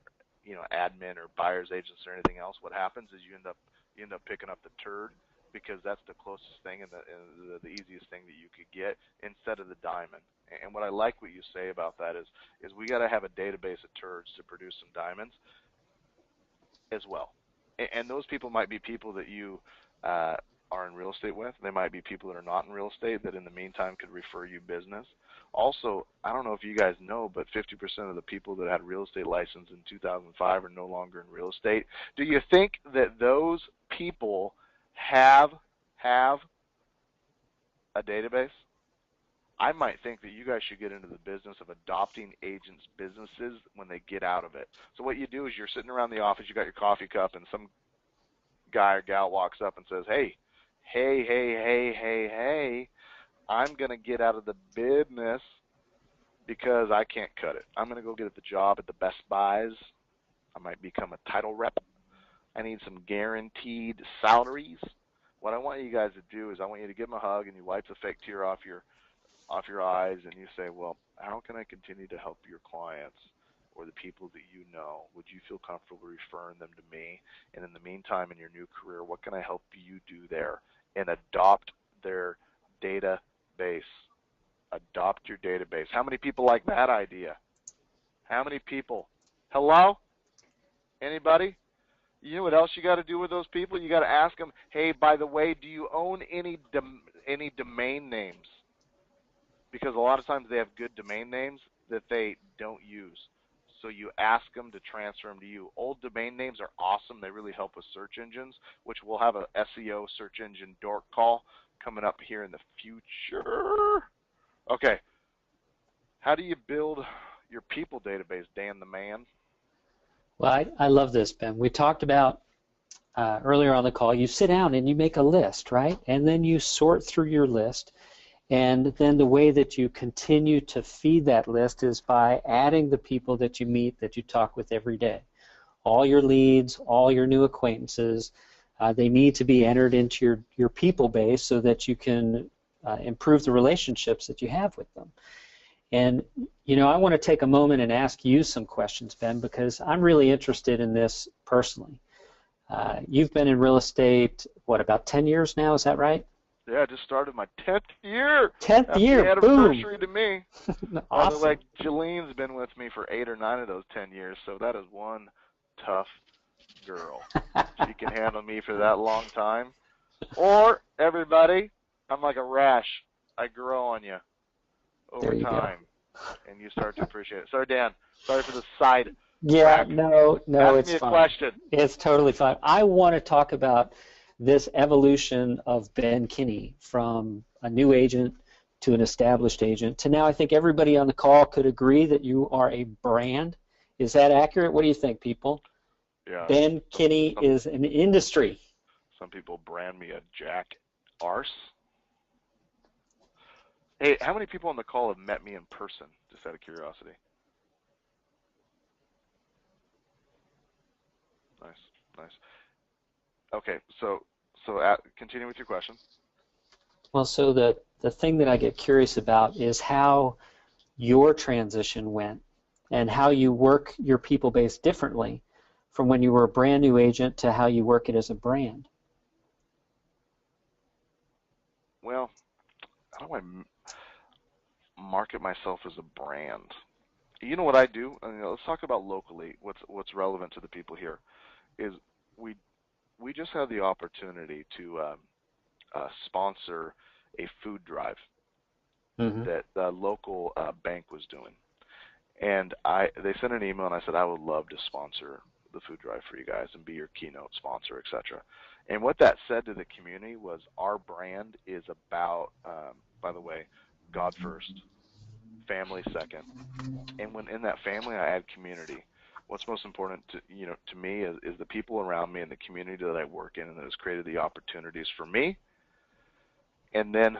admin or buyer's agents or anything else, what happens is you end up picking up the turd because that's the closest thing and the easiest thing that you could get instead of the diamond. And what I like what you say about that is we got to have a database of turds to produce some diamonds as well. And those people might be people that you are in real estate with. They might be people that are not in real estate that in the meantime could refer you business. Also, I don't know if you guys know, but 50% of the people that had real estate license in 2005 are no longer in real estate. Do you think that those people have a database? I might think that you guys should get into the business of adopting agents' businesses when they get out of it. So what you do is you're sitting around the office, you got your coffee cup, and some guy or gal walks up and says, hey, I'm going to get out of the business because I can't cut it. I'm going to go get the job at the Best Buys. I might become a title rep. I need some guaranteed salaries. What I want you guys to do is I want you to give them a hug and you wipe the fake tear off your eyes and you say, well, how can I continue to help your clients or the people that you know? Would you feel comfortable referring them to me? And in the meantime, in your new career, what can I help you do there? And adopt their database. Adopt your database. How many people like that idea? How many people? Hello? Anybody? You know what else you got to do with those people? You got to ask them, hey, by the way, do you own any domain names? Because a lot of times they have good domain names that they don't use. So you ask them to transfer them to you. Old domain names are awesome. They really help with search engines, which we'll have a SEO search engine dork call coming up here in the future. Okay. How do you build your people database, Dan the man? Well, I love this, Ben. We talked about earlier on the call, you sit down and you make a list, right? And then you sort through your list. And then the way that you continue to feed that list is by adding the people that you meet, that you talk with every day. All your leads, all your new acquaintances, they need to be entered into your people base so that you can improve the relationships that you have with them. And, you know, I want to take a moment and ask you some questions, Ben, because I'm really interested in this personally. You've been in real estate, what, about 10 years now, is that right? Yeah, I just started my 10th year. 10th year, Happy anniversary to me. Awesome. By the way, Jalene's been with me for 8 or 9 of those 10 years, so that is one tough girl. She can handle me for that long time. Or, everybody, I'm like a rash. I grow on you over time, and you start to appreciate it. Sorry, Dan. Sorry for the side. Yeah, track. no, Ask it's me a fine. question. It's totally fine. I want to talk about this evolution of Ben Kinney from a new agent to an established agent to now I think everybody on the call could agree that you are a brand. Is that accurate? What do you think, people? Yeah. Ben Kinney is an industry. Some people brand me a jack arse. Hey, how many people on the call have met me in person, just out of curiosity? Nice. Okay, so continue with your question. Well, so the thing that I get curious about is how your transition went and how you work your people base differently from when you were a brand new agent to how you work it as a brand. Well, how do I market myself as a brand? You know what I do? Let's talk about locally. What's relevant to the people here is we just had the opportunity to sponsor a food drive that the local bank was doing, and they sent an email and I said I would love to sponsor the food drive for you guys and be your keynote sponsor, etc. And what that said to the community was our brand is about, by the way, God first, family second, and when in that family I add community. What's most important to me is the people around me and the community that I work in, and that has created the opportunities for me, and then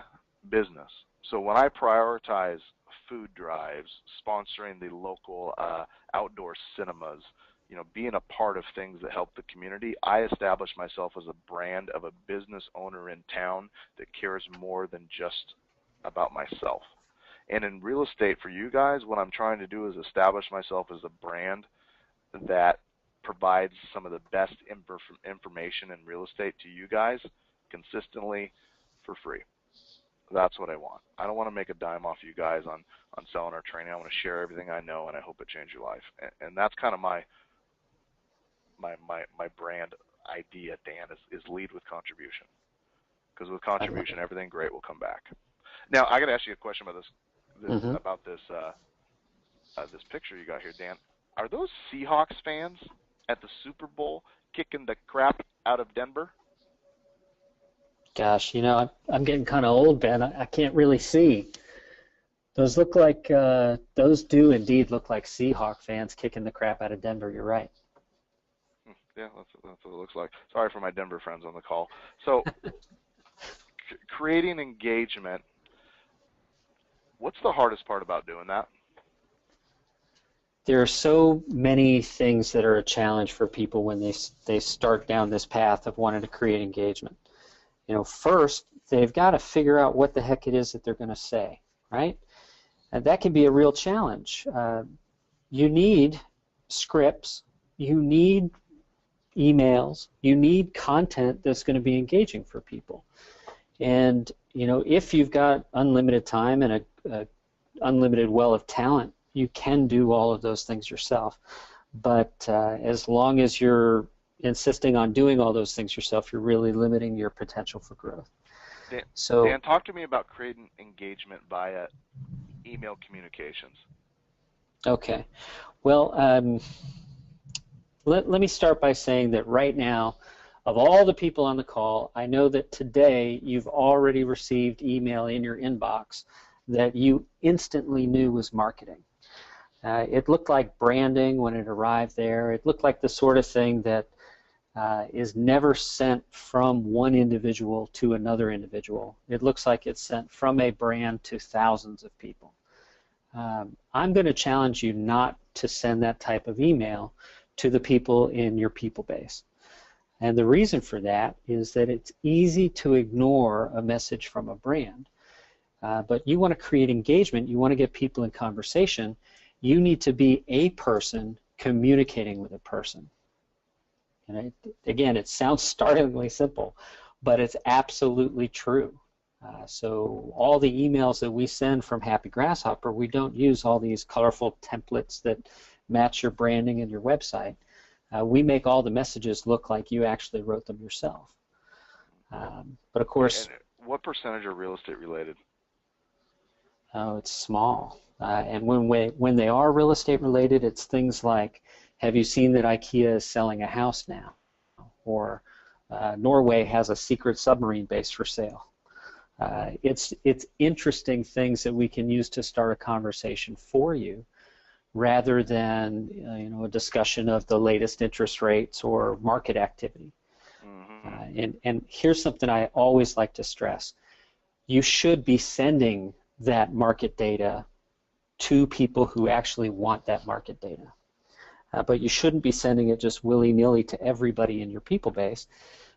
business. So when I prioritize food drives, sponsoring the local outdoor cinemas, being a part of things that help the community, I establish myself as a brand of a business owner in town that cares more than just about myself. And in real estate, for you guys, what I'm trying to do is establish myself as a brand that provides some of the best information in real estate to you guys consistently for free. That's what I want. I don't want to make a dime off you guys on selling our training. I want to share everything I know, and I hope it changes your life. And that's kind of my brand idea, Dan, is lead with contribution. Because with contribution, everything great will come back. Now, I got to ask you a question about this picture you got here, Dan. Are those Seahawks fans at the Super Bowl kicking the crap out of Denver? Gosh, I'm getting kind of old, Ben. I can't really see. Those do indeed look like Seahawk fans kicking the crap out of Denver. You're right. Yeah, that's what it looks like. Sorry for my Denver friends on the call. So, creating engagement. What's the hardest part about doing that? there are so many things that are a challenge for people when they start down this path of wanting to create engagement. First, they've got to figure out what the heck it is that they're going to say, right? And that can be a real challenge. You need scripts, you need emails, you need content that's going to be engaging for people. And if you've got unlimited time and a unlimited well of talent, you can do all of those things yourself. But as long as you're insisting on doing all those things yourself, you're really limiting your potential for growth. Dan, talk to me about creating engagement via email communications. Okay. Well, let me start by saying that right now, of all the people on the call, I know that today you've already received email in your inbox that you instantly knew was marketing. It looked like branding when it arrived there. It looked like the sort of thing that is never sent from one individual to another individual. It looks like it's sent from a brand to thousands of people. I'm going to challenge you not to send that type of email to the people in your people base. And the reason for that is that it's easy to ignore a message from a brand. But you want to create engagement, you want to get people in conversation, you need to be a person communicating with a person. And again, it sounds startlingly simple, but it's absolutely true. So all the emails that we send from Happy Grasshopper, we don't use all these colorful templates that match your branding and your website. We make all the messages look like you actually wrote them yourself. But of course... And what percentage are real estate related? Oh, it's small. And when they are real estate related, it's things like, have you seen that IKEA is selling a house now? Or Norway has a secret submarine base for sale. It's interesting things that we can use to start a conversation for you, rather than a discussion of the latest interest rates or market activity. Mm-hmm. And here's something I always like to stress: you should be sending that market data to people who actually want that market data. But you shouldn't be sending it just willy-nilly to everybody in your people base,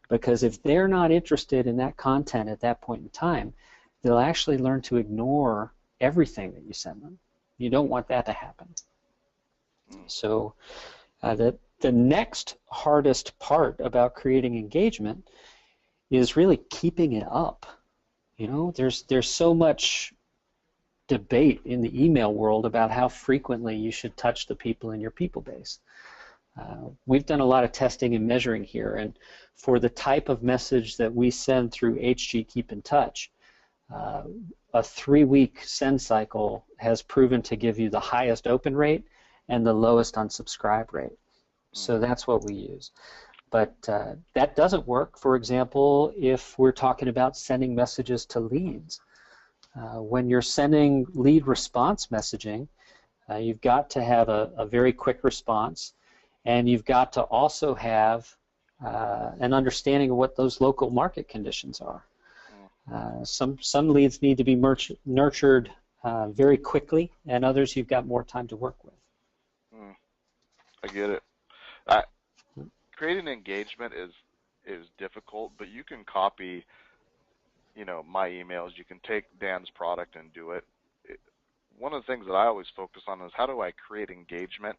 because if they're not interested in that content at that point in time, they'll actually learn to ignore everything that you send them. You don't want that to happen. So the next hardest part about creating engagement is really keeping it up. There's so much debate in the email world about how frequently you should touch the people in your people base. We've done a lot of testing and measuring here, and for the type of message that we send through HG Keep in Touch, a 3-week send cycle has proven to give you the highest open rate and the lowest unsubscribe rate. So that's what we use. But that doesn't work, for example, if we're talking about sending messages to leads. When you're sending lead response messaging, you've got to have a very quick response, and you've got to also have an understanding of what those local market conditions are. Some leads need to be nurtured very quickly, and others you've got more time to work with. I get it. Creating engagement is difficult, but you can copy my emails. You can take Dan's product and do it. One of the things that I always focus on is how do I create engagement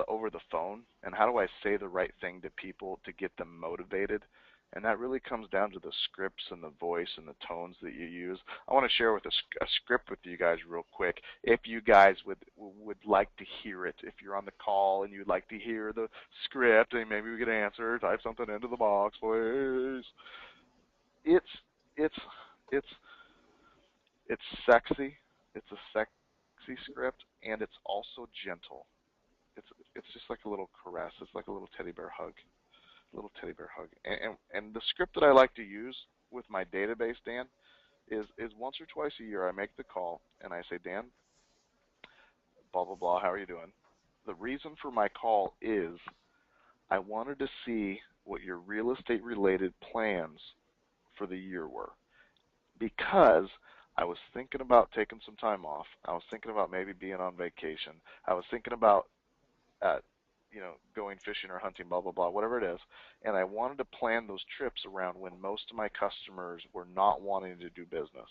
over the phone, and how do I say the right thing to people to get them motivated. And that really comes down to the scripts and the voice and the tones that you use. I want to share with a script with you guys real quick, if you guys would like to hear it. If you're on the call and you'd like to hear the script, and maybe we could answer, type something into the box, please. It's sexy. It's a sexy script, and it's also gentle. It's just like a little caress. It's like a little teddy bear hug. And the script that I like to use with my database, Dan, is once or twice a year I make the call and I say, Dan, blah, blah, blah, how are you doing? The reason for my call is I wanted to see what your real estate related plans for the year were, because I was thinking about taking some time off. I was thinking about maybe being on vacation. I was thinking about, going fishing or hunting, blah, blah, blah, whatever it is. And I wanted to plan those trips around when most of my customers were not wanting to do business.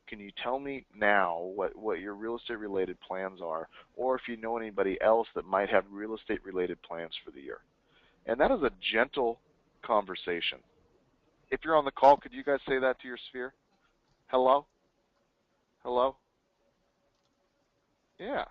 Can you tell me now what your real estate related plans are, or if you know anybody else that might have real estate related plans for the year? And that is a gentle conversation. If you're on the call, could you guys say that to your sphere? Hello? Hello? Yeah.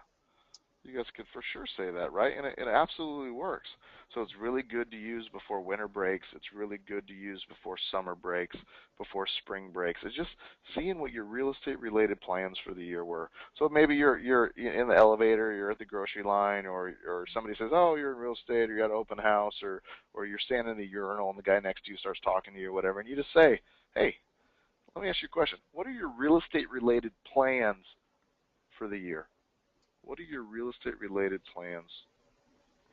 You guys could for sure say that, right? And it absolutely works. So it's really good to use before winter breaks. It's really good to use before summer breaks, before spring breaks. It's just seeing what your real estate related plans for the year were. So maybe you're in the elevator, you're at the grocery line, or somebody says, "Oh, you're in real estate," or you're at an open house, or you're standing in the urinal and the guy next to you starts talking to you or whatever, and you just say, "Hey, let me ask you a question. What are your real estate related plans for the year? What are your real estate related plans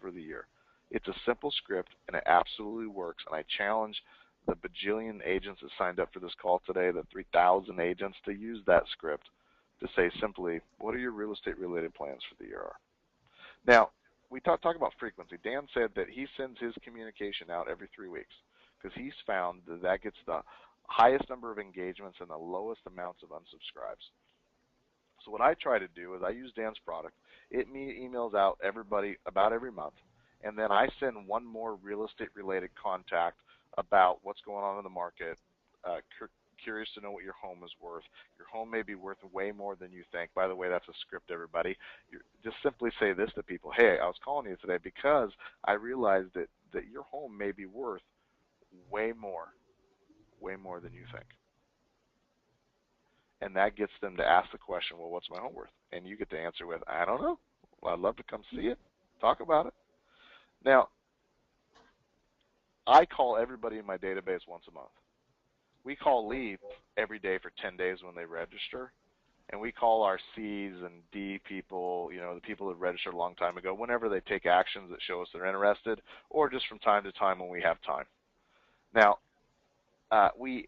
for the year?" It's a simple script, and it absolutely works. And I challenge the bajillion agents that signed up for this call today, the 3,000 agents, to use that script to say simply, what are your real estate related plans for the year are? Now, we talk about frequency. Dan said that he sends his communication out every 3 weeks because he's found that gets the highest number of engagements and the lowest amounts of unsubscribes. So what I try to do is I use Dan's product. It emails out everybody about every month, and then I send one more real estate related contact about what's going on in the market, curious to know what your home is worth. Your home may be worth way more than you think. By the way, that's a script, everybody. Just simply say this to people: "Hey, I was calling you today because I realized that your home may be worth way more than you think." And that gets them to ask the question, "Well, what's my home worth?" And you get to answer with, "I don't know. Well, I'd love to come see it, talk about it." Now, I call everybody in my database once a month. We call leads every day for 10 days when they register, and we call our C's and D people, the people that registered a long time ago, whenever they take actions that show us they're interested, or just from time to time when we have time. Now, we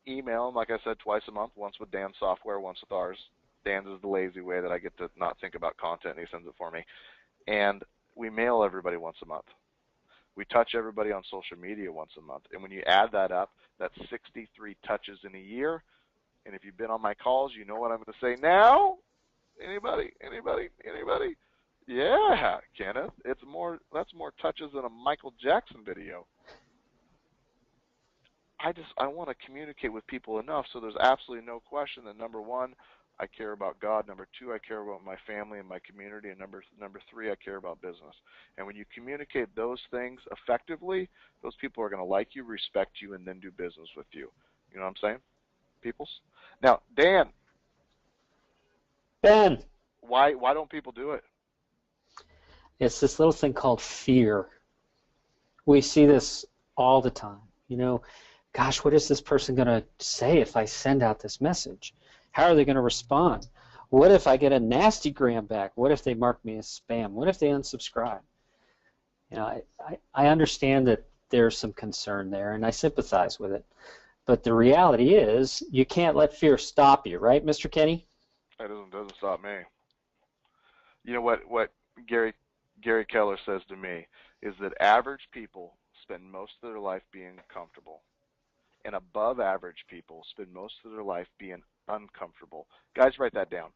email them, like I said, twice a month, once with Dan's software, once with ours. Dan's is the lazy way that I get to not think about content, and he sends it for me. And we mail everybody once a month. We touch everybody on social media once a month. And when you add that up, that's 63 touches in a year. And if you've been on my calls, you know what I'm going to say now. Anybody? Yeah, Kenneth. That's more touches than a Michael Jackson video. I want to communicate with people enough so there's absolutely no question that, number one, I care about God. Number two, I care about my family and my community. And number three, I care about business. And when you communicate those things effectively, those people are going to like you, respect you, and then do business with you. You know what I'm saying, peoples? Now, Dan. Ben. Why don't people do it? It's this little thing called fear. We see this all the time. Gosh, what is this person going to say if I send out this message? How are they going to respond? What if I get a nasty gram back? What if they mark me as spam? What if they unsubscribe? I understand that there's some concern there, and I sympathize with it. But the reality is, you can't let fear stop you, right, Mr. Kinney? That doesn't stop me. You know what Gary Keller says to me is that average people spend most of their life being comfortable, and above average people spend most of their life being uncomfortable. Guys, write that down.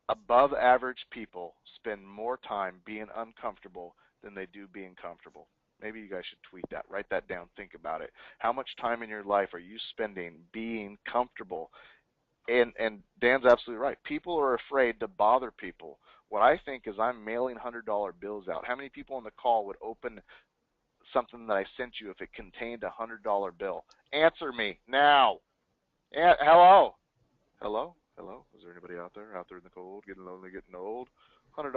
Above average people spend more time being uncomfortable than they do being comfortable. Maybe you guys should tweet that. Write that down. Think about it. How much time in your life are you spending being comfortable? And Dan's absolutely right. People are afraid to bother people. What I think is I'm mailing $100 bills out. How many people on the call would open something that I sent you if it contained a $100 bill? Answer me now. Hello? Is there anybody out there in the cold, getting lonely, getting old? $100.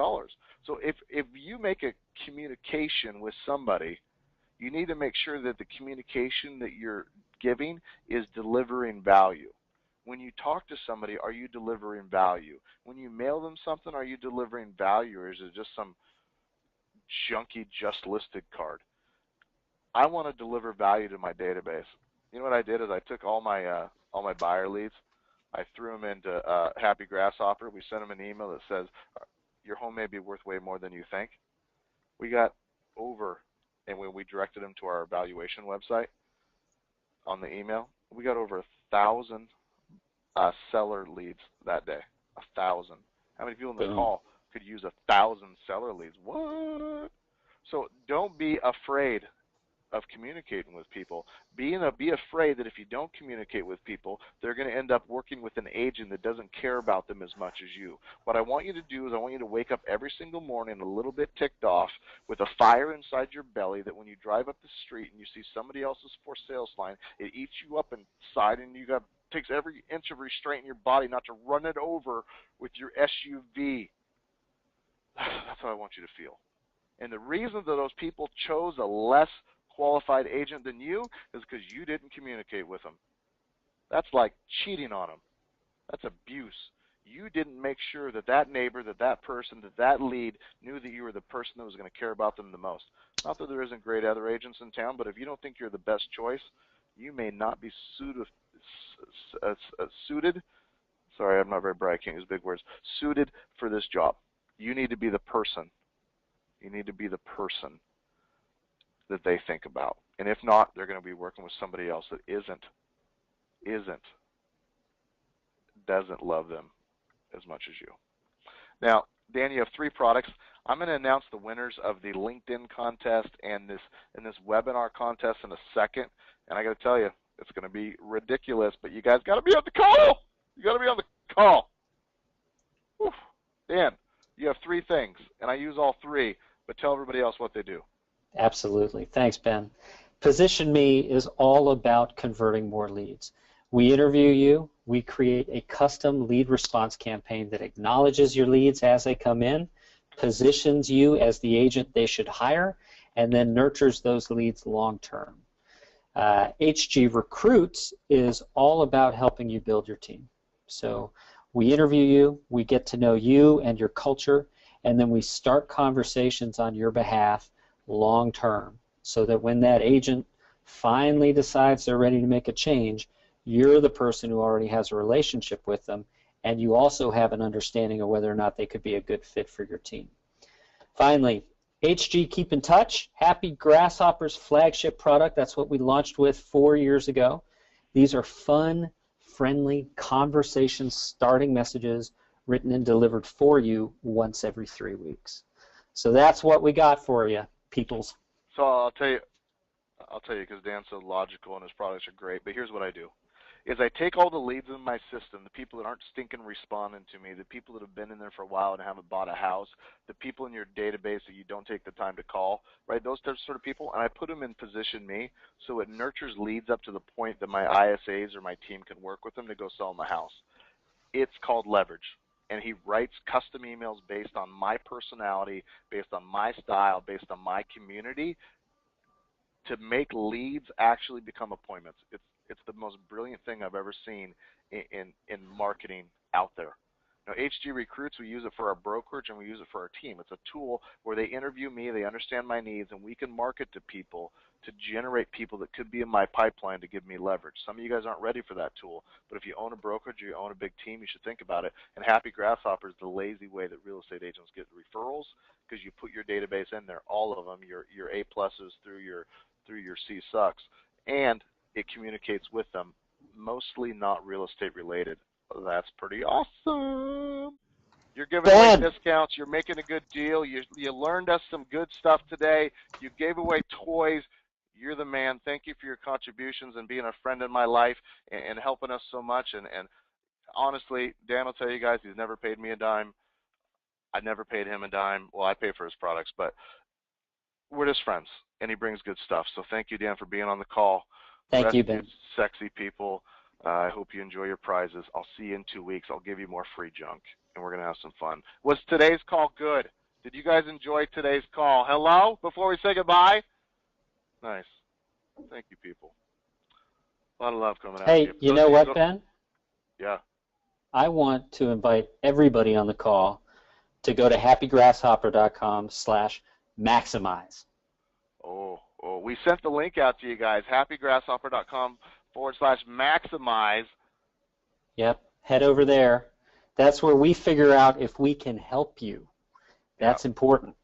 So if you make a communication with somebody, you need to make sure that the communication that you're giving is delivering value. When you talk to somebody, are you delivering value? When you mail them something, are you delivering value, or is it just some junky just listed card? I want to deliver value to my database. You know what I did is I took all my buyer leads, I threw them into Happy Grasshopper. We sent them an email that says, your home may be worth way more than you think. We got over, and when we directed them to our evaluation website on the email, we got over 1,000 seller leads that day. 1,000. How many people in the Boom. call could use 1,000 seller leads? What? So don't be afraid of communicating with people. Be afraid that if you don't communicate with people, they're going to end up working with an agent that doesn't care about them as much as you. What I want you to do is I want you to wake up every single morning a little bit ticked off with a fire inside your belly that when you drive up the street and you see somebody else's for sale sign, it eats you up inside and takes every inch of restraint in your body not to run it over with your SUV. That's how I want you to feel. And the reason that those people chose a less qualified agent than you is because you didn't communicate with them. That's like cheating on them. That's abuse. You didn't make sure that that neighbor, that person, that lead knew that you were the person that was going to care about them the most. Not that there isn't great other agents in town, but if you don't think you're the best choice, you may not be suited. Sorry, I'm not very bright. I can't use big words. Suited for this job. You need to be the person. You need to be the person that they think about. And if not, they're going to be working with somebody else that doesn't love them as much as you. Now, Dan, you have 3 products. I'm going to announce the winners of the LinkedIn contest and this webinar contest in a second. And I got to tell you, it's going to be ridiculous, but you guys got to be on the call. You got to be on the call. Whew. Dan, you have 3 things, and I use all 3, but tell everybody else what they do. Absolutely. Thanks, Ben. Position Me is all about converting more leads. We interview you. We create a custom lead response campaign that acknowledges your leads as they come in, positions you as the agent they should hire, and then nurtures those leads long term. HG Recruits is all about helping you build your team. So we interview you, we get to know you and your culture, and then we start conversations on your behalf long term, so that when that agent finally decides they're ready to make a change, you're the person who already has a relationship with them, and you also have an understanding of whether or not they could be a good fit for your team. Finally, HG Keep in Touch, Happy Grasshopper's flagship product. That's what we launched with 4 years ago. These are fun, friendly, conversation-starting messages written and delivered for you once every 3 weeks. So that's what we got for you, peoples. So I'll tell you because Dan's so logical and his products are great, but here's what I do. Is I take all the leads in my system, the people that aren't stinking responding to me, the people that have been in there for a while and haven't bought a house, the people in your database that you don't take the time to call, right, those sort of people, and I put them in Position Me so it nurtures leads up to the point that my ISAs or my team can work with them to go sell them a house. It's called leverage. And he writes custom emails based on my personality, based on my style, based on my community, to make leads actually become appointments. It's the most brilliant thing I've ever seen in marketing out there. Now, HG Recruits, we use it for our brokerage and we use it for our team. It's a tool where they interview me, they understand my needs, and we can market to people to generate people that could be in my pipeline to give me leverage. Some of you guys aren't ready for that tool, but if you own a brokerage or you own a big team, you should think about it. And Happy Grasshopper is the lazy way that real estate agents get referrals, because you put your database in there, all of them, your A pluses through your C sucks, and it communicates with them, mostly not real estate related. That's pretty awesome. You're giving away discounts. You're making a good deal. You learned us some good stuff today. You gave away toys. You're the man. Thank you for your contributions and being a friend in my life and helping us so much. And honestly, Dan will tell you guys, he's never paid me a dime. I never paid him a dime. Well, I pay for his products, but we're just friends, and he brings good stuff. So thank you, Dan, for being on the call. Thank you, Ben. Sexy people. I hope you enjoy your prizes. I'll see you in 2 weeks. I'll give you more free junk, and we're going to have some fun. Was today's call good? Did you guys enjoy today's call? Hello? Before we say goodbye? Nice. Thank you, people. A lot of love coming out. Hey, you know what, Ben? Yeah. I want to invite everybody on the call to go to happygrasshopper.com/maximize. Oh, we sent the link out to you guys, happygrasshopper.com/maximize. Yep. head over there. That's where we figure out if we can help you. That's Yeah. important.